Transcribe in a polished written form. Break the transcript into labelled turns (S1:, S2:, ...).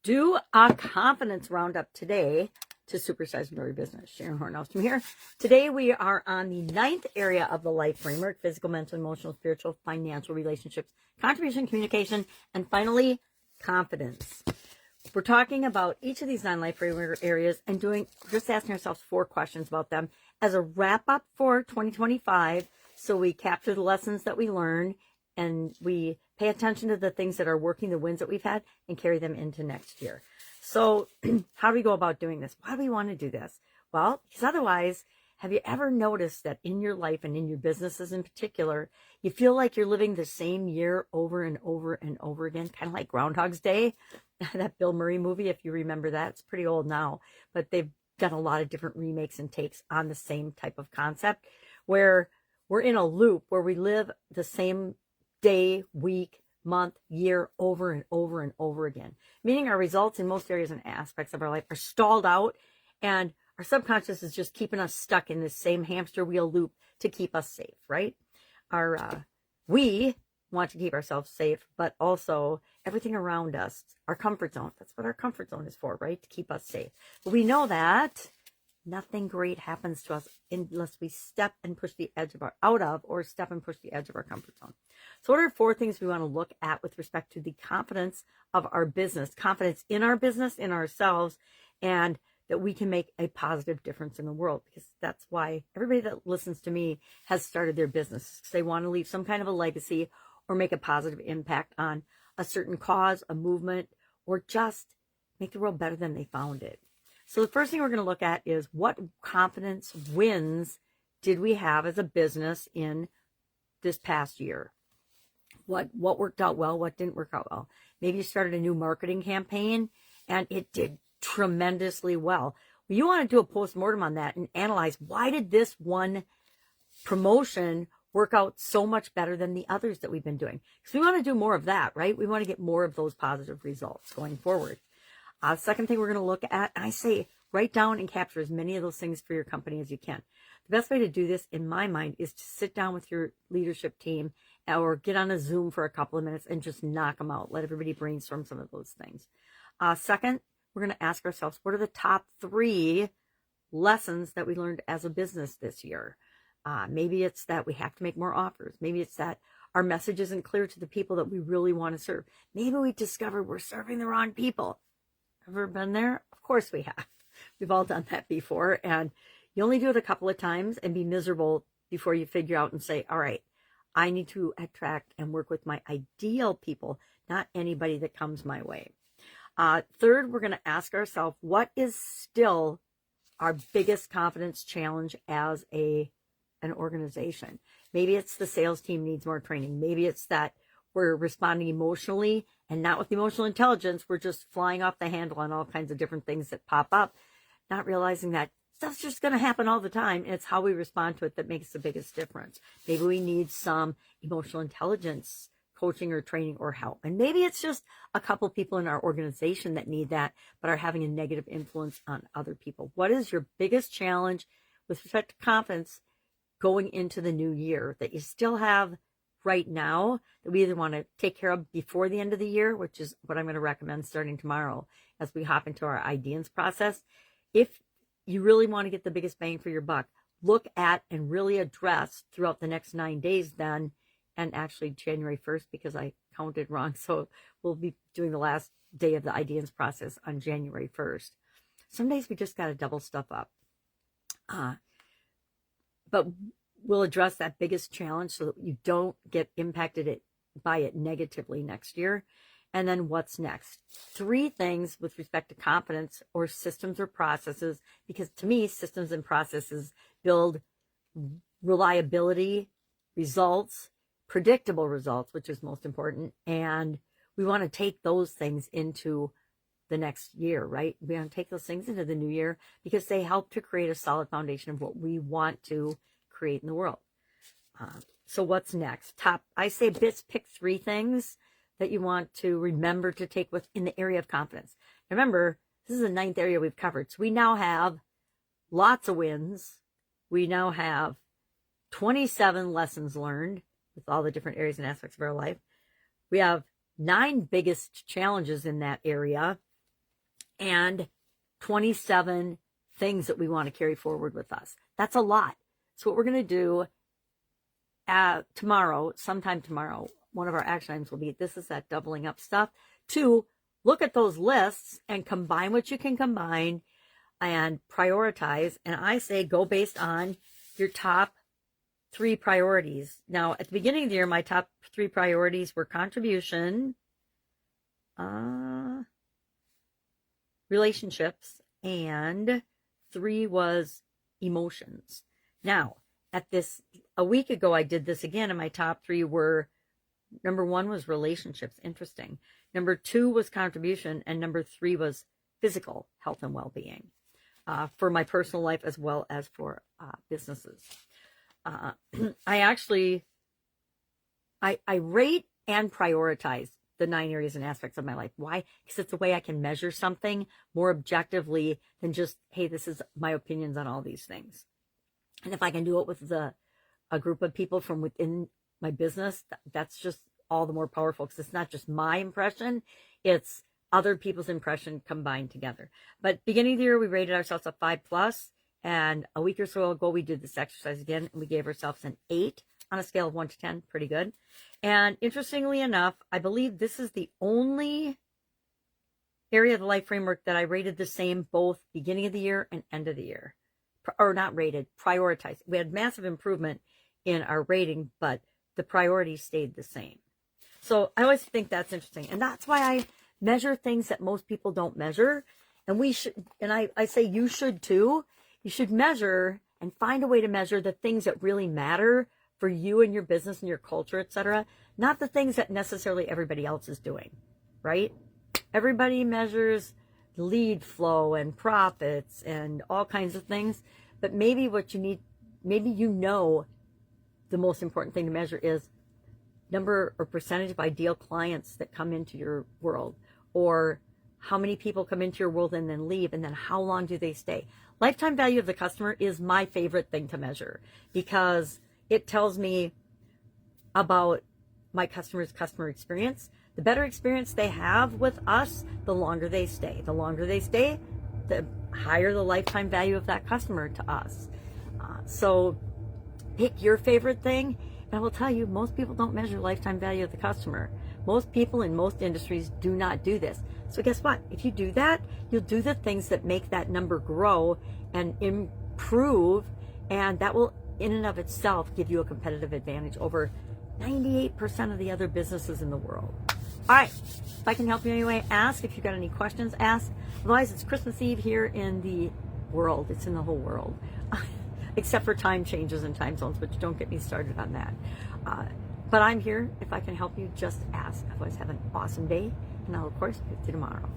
S1: do a confidence roundup today to supersize your business. Sharon Horne-Ellstrom here. Today we are on the 9th area of the life framework: physical, mental, emotional, spiritual, financial, relationships, contribution, communication, and finally, confidence. We're talking about each of these 9 life framework areas and just asking ourselves 4 questions about them as a wrap up for 2025. So we capture the lessons that we learn and we pay attention to the things that are working, the wins that we've had, and carry them into next year. So how do we go about doing this? Why do we want to do this? Well, because otherwise, have you ever noticed that in your life and in your businesses in particular, you feel like you're living the same year over and over and over again, kind of like Groundhog's Day, that Bill Murray movie, if you remember that. It's pretty old now, but they've done a lot of different remakes and takes on the same type of concept where we're in a loop where we live the same day, week, month, year over and over and over again, meaning our results in most areas and aspects of our life are stalled out, and our subconscious is just keeping us stuck in this same hamster wheel loop to keep us safe, right? We want to keep ourselves safe, but also everything around us, our comfort zone. That's what our comfort zone is for, right? To keep us safe. But we know that nothing great happens to us unless we step and push the edge of our comfort zone. So what are 4 things we want to look at with respect to the confidence of our business, confidence in our business, in ourselves, and that we can make a positive difference in the world? Because that's why everybody that listens to me has started their business. They want to leave some kind of a legacy or make a positive impact on a certain cause, a movement, or just make the world better than they found it. So the first thing we're going to look at is what confidence wins did we have as a business in this past year? What worked out well? What didn't work out well? Maybe you started a new marketing campaign and it did tremendously well. You want to do a postmortem on that and analyze, why did this one promotion work out so much better than the others that we've been doing? Because we want to do more of that, right? We want to get more of those positive results going forward. Second thing we're going to look at, I say write down and capture as many of those things for your company as you can. The best way to do this, in my mind, is to sit down with your leadership team or get on a Zoom for a couple of minutes and just knock them out. Let everybody brainstorm some of those things. Second, we're going to ask ourselves, what are the top 3 lessons that we learned as a business this year? Maybe it's that we have to make more offers. Maybe it's that our message isn't clear to the people that we really want to serve. Maybe we discovered we're serving the wrong people. Ever been there? Of course we have. We've all done that before. And you only do it a couple of times and be miserable before you figure out and say, all right, I need to attract and work with my ideal people, not anybody that comes my way. Third, we're going to ask ourselves, what is still our biggest confidence challenge as an organization? Maybe it's the sales team needs more training. Maybe it's that we're responding emotionally and not with emotional intelligence. We're just flying off the handle on all kinds of different things that pop up, not realizing that stuff's just going to happen all the time. And it's how we respond to it that makes the biggest difference. Maybe we need some emotional intelligence coaching or training or help. And maybe it's just a couple people in our organization that need that, but are having a negative influence on other people. What is your biggest challenge with respect to confidence going into the new year that you still have right now, that we either want to take care of before the end of the year, which is what I'm going to recommend starting tomorrow as we hop into our ideas process? If you really want to get the biggest bang for your buck, look at and really address throughout the next 9 days then, and actually January 1st, because I counted wrong. So we'll be doing the last day of the ideas process on January 1st. Some days we just got to double stuff up. But we'll address that biggest challenge so that you don't get impacted by it negatively next year. And then what's next? 3 things with respect to confidence or systems or processes, because to me, systems and processes build reliability, results, predictable results, which is most important. And we want to take those things into the next year, right? We want to take those things into the new year because they help to create a solid foundation of what we want to create in the world. So what's next? I say pick 3 things that you want to remember to take with in the area of confidence. Remember, this is the 9th area we've covered. So we now have lots of wins. We now have 27 lessons learned with all the different areas and aspects of our life. We have 9 biggest challenges in that area. and 27 things that we want to carry forward with us. That's a lot. So what we're going to do tomorrow, sometime tomorrow, one of our action items will be, this is that doubling up stuff. 2, look at those lists and combine what you can combine and prioritize. And I say go based on your top 3 priorities. Now, at the beginning of the year, my top 3 priorities were contribution, relationships, and 3 was emotions. Now, a week ago, I did this again, and my top 3 were, number 1 was relationships. Interesting. Number 2 was contribution, and number 3 was physical health and well-being, for my personal life as well as for businesses. I rate and prioritize the 9 areas and aspects of my life. Why? Because it's a way I can measure something more objectively than just, hey, this is my opinions on all these things. And if I can do it with a group of people from within my business, that's just all the more powerful, because it's not just my impression, it's other people's impression combined together. But beginning of the year, we rated ourselves a 5+, and a week or so ago, we did this exercise again, and we gave ourselves an 8 on a scale of 1 to 10, pretty good. And interestingly enough, I believe this is the only area of the life framework that I rated the same both beginning of the year and end of the year. Or not rated, prioritized. We had massive improvement in our rating, but the priorities stayed the same. So I always think that's interesting. And that's why I measure things that most people don't measure. And we should, and I say you should too. You should measure and find a way to measure the things that really matter for you and your business and your culture, etc. Not the things that necessarily everybody else is doing, right? Everybody measures lead flow and profits and all kinds of things. But maybe what you need, maybe the most important thing to measure is number or percentage of ideal clients that come into your world, or how many people come into your world and then leave, and then how long do they stay. Lifetime value of the customer is my favorite thing to measure, because it tells me about my customer's customer experience. The better experience they have with us, the longer they stay. The longer they stay, the higher the lifetime value of that customer to us. So pick your favorite thing. And I will tell you, most people don't measure lifetime value of the customer. Most people in most industries do not do this. So guess what? If you do that, you'll do the things that make that number grow and improve, and that will in and of itself give you a competitive advantage over 98% of the other businesses in the world. All right, if I can help you anyway, ask. If you've got any questions, ask. Otherwise, it's Christmas Eve here in the world. It's in the whole world, except for time changes and time zones, which don't get me started on that. But I'm here. If I can help you, just ask. Otherwise, have an awesome day, and I'll, of course, see you tomorrow.